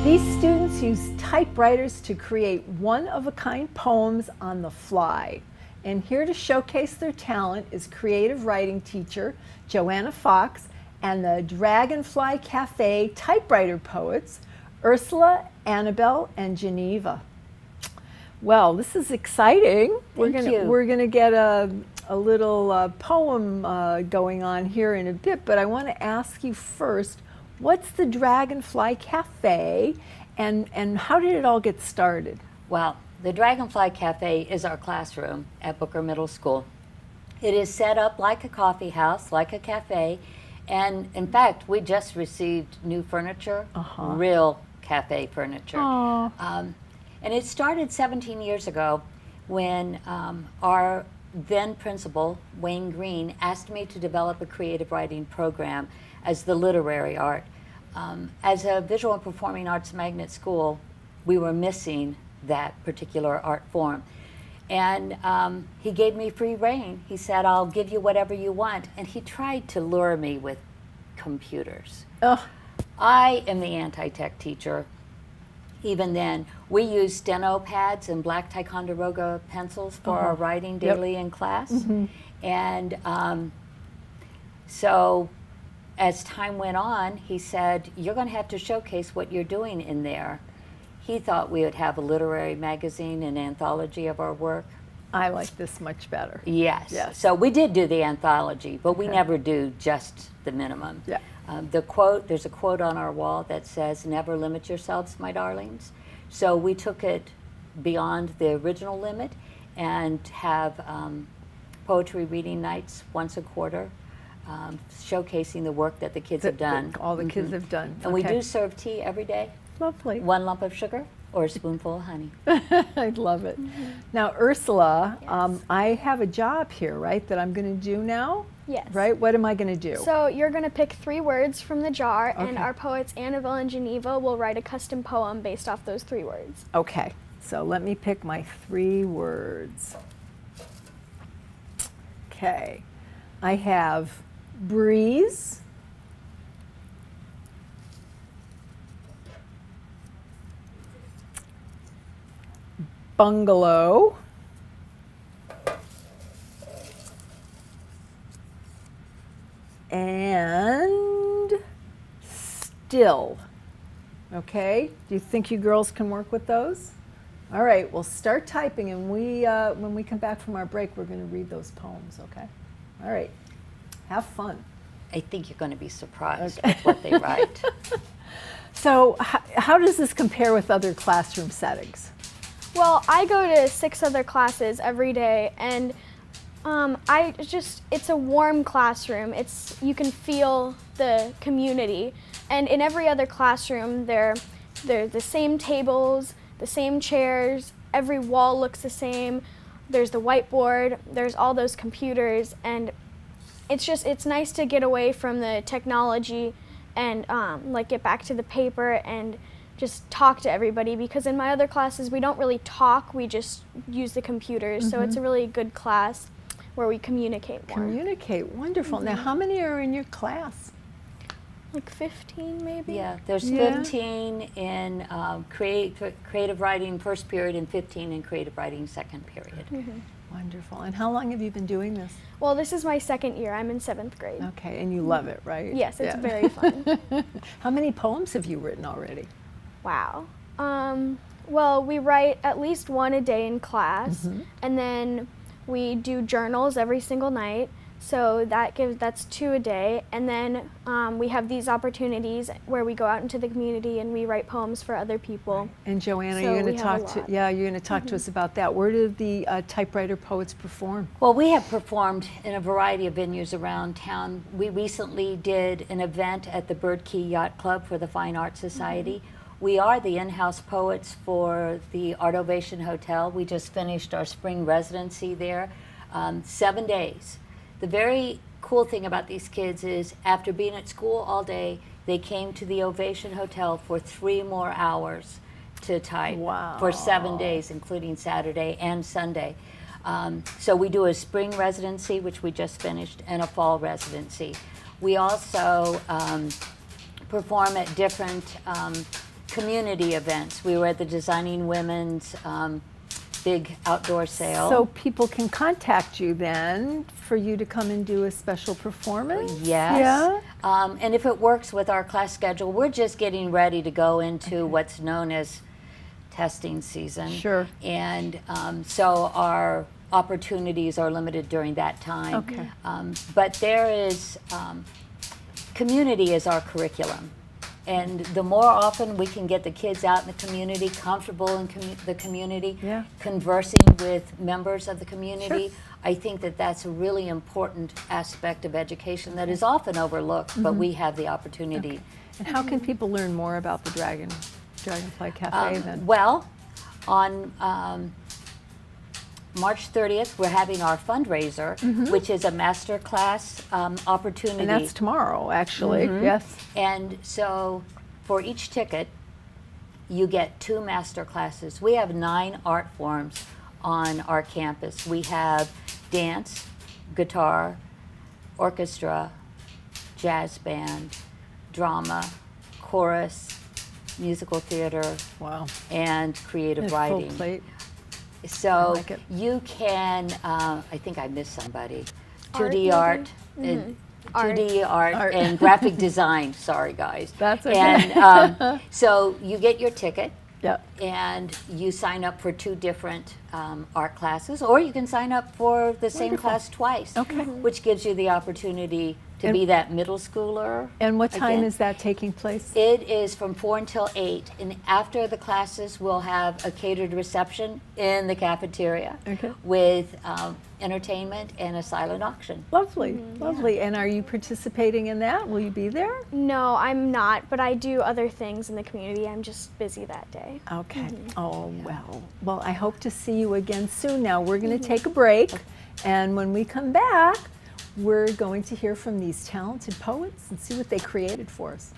These students use typewriters to create one-of-a-kind poems on the fly. And here to showcase their talent is creative writing teacher Joanna Fox and the Dragonfly Café typewriter poets Ursula, Annabelle, and Geneva. Well, this is exciting. We're gonna get a little poem going on here in a bit, but I want to ask you first, what's the Dragonfly Café and how did it all get started? Well, the Dragonfly Café is our classroom at Booker Middle School. It is set up like a coffee house, like a cafe, and in fact, we just received new furniture, real cafe furniture. And it started 17 years ago when our then principal, Wayne Green, asked me to develop a creative writing program as the literary art. As a visual and performing arts magnet school, we were missing that particular art form. And he gave me free rein. He said, I'll give you whatever you want. And he tried to lure me with computers. I am the anti-tech teacher. Even then, we use steno pads and black Ticonderoga pencils for our writing daily in class. And so as time went on, he said, you're going to have to showcase what you're doing in there. He thought we would have a literary magazine and anthology of our work. I like this much better. Yes. So we did do the anthology, but we never do just the minimum. There's a quote on our wall that says, never limit yourselves, my darlings. So we took it beyond the original limit and have poetry reading nights once a quarter, showcasing the work that the kids have done. All the kids have done. And we do serve tea every day. Lovely. 1 lump of sugar or a spoonful of honey. I love it. Now, Ursula, I have a job here, right, that I'm going to do now? Yes. Right? What am I going to do? So you're going to pick 3 words from the jar, and our poets Annabelle and Geneva will write a custom poem based off those 3 words. Okay. So let me pick my 3 words. Okay. I have breeze, bungalow, and still. Okay, do you think you girls can work with those? All right, we'll start typing, and when we come back from our break, we're going to read those poems, okay? All right, have fun. I think you're going to be surprised with what they write. So how does this compare with other classroom settings? Well, I go to 6 other classes every day, and it's a warm classroom. You can feel the community, and in every other classroom, they're the same tables, the same chairs. Every wall looks the same. There's the whiteboard. There's all those computers, and it's nice to get away from the technology and get back to the paper and just talk to everybody, because in my other classes we don't really talk, we just use the computers. So it's a really good class where we communicate more. Communicate, wonderful. Now how many are in your class? Like 15 maybe? Yeah, there's 15 in creative writing first period and 15 in creative writing second period. Wonderful. And how long have you been doing this? Well, this is my 2nd year. I'm in 7th grade. Okay, and you love it, right? Yes, it's very fun. How many poems have you written already? Wow. Well, we write at least 1 a day in class, and then we do journals every single night. So that's 2 a day, and then we have these opportunities where we go out into the community and we write poems for other people. And Joanna, you're going to talk to us about that. Where do the typewriter poets perform? Well, we have performed in a variety of venues around town. We recently did an event at the Bird Key Yacht Club for the Fine Arts Society. We are the in-house poets for the Art Ovation Hotel. We just finished our spring residency there, 7 days. The very cool thing about these kids is after being at school all day, they came to the Ovation Hotel for 3 more hours to type for 7 days, including Saturday and Sunday. So we do a spring residency, which we just finished, and a fall residency. We also perform at different community events. We were at the Designing Women's big outdoor sale. So people can contact you then for you to come and do a special performance? Yes. Yeah? And if it works with our class schedule, we're just getting ready to go into what's known as testing season. Sure. And so our opportunities are limited during that time. Okay. But there is, community is our curriculum. And the more often we can get the kids out in the community, comfortable in the community, Yeah. conversing with members of the community, Sure. I think that that's a really important aspect of education that is often overlooked, but we have the opportunity. And how can people learn more about the Dragonfly Cafe then? Well, on March 30th, we're having our fundraiser, which is a master class opportunity. And that's tomorrow, actually. Yes. And so for each ticket, you get 2 master classes. We have 9 art forms on our campus. We have dance, guitar, orchestra, jazz band, drama, chorus, musical theater, Wow. and creative And writing. full plate. So like it. you can, I think I missed somebody, Art, 2D maybe? art, and 2D art, Art. and graphic design. Sorry, guys. That's okay. And so you get your ticket, Yep. and you sign up for 2 different art classes, or you can sign up for the same Wonderful. class twice, Okay. which gives you the opportunity to And- be that middle schooler. And what time again. is that taking place? It is from 4 until 8, and after the classes, we'll have a catered reception in the cafeteria Okay. with entertainment and a silent auction. Lovely, lovely. And are you participating in that? Will you be there? No, I'm not, but I do other things in the community. I'm just busy that day. Okay. Oh, well. Well, I hope to see you again soon. Now, we're going to take a break, and when we come back, we're going to hear from these talented poets and see what they created for us.